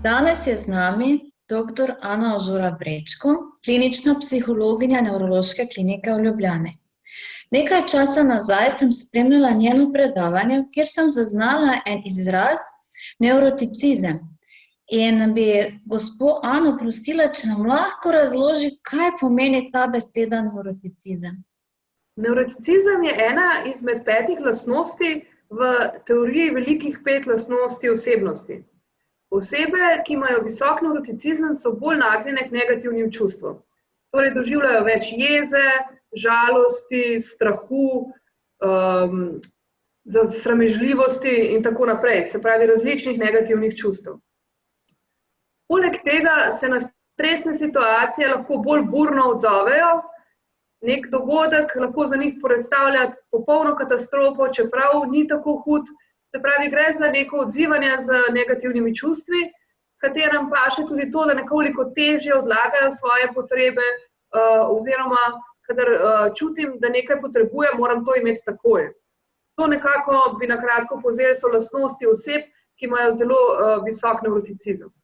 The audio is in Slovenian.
Danes je z nami dr. Ana Ožora Brečko, klinična psihologinja Nevrološke klinike v Ljubljani. Nekaj časa nazaj sem spremljala njeno predavanje, kjer sem zaznala en izraz nevroticizem. In bi gospo Ano prosila, če nam lahko razloži, kaj pomeni ta beseda nevroticizem. Nevroticizem je ena izmed 5 lastnosti v teoriji velikih 5 lastnosti osebnosti. Osebe, ki imajo visok nevroticizem, so bolj nagnjene k negativnim čustvom. Torej doživljajo več jeze, žalosti, strahu, sramežljivosti in tako naprej, se pravi različnih negativnih čustev. Poleg tega se na stresne situacije lahko bolj burno odzovejo. Nek dogodek lahko za njih predstavlja popolno katastrofo, čeprav ni tako hud. Se pravi, gre za neko odzivanje z negativnimi čustvi, katerim paše tudi to, da nekoliko težje odlagajo svoje potrebe, oziroma kadar čutim, da nekaj potrebujem, moram to imeti takoj. To nekako bi na kratko povzeli so lastnosti oseb, ki imajo zelo visok nevroticizem.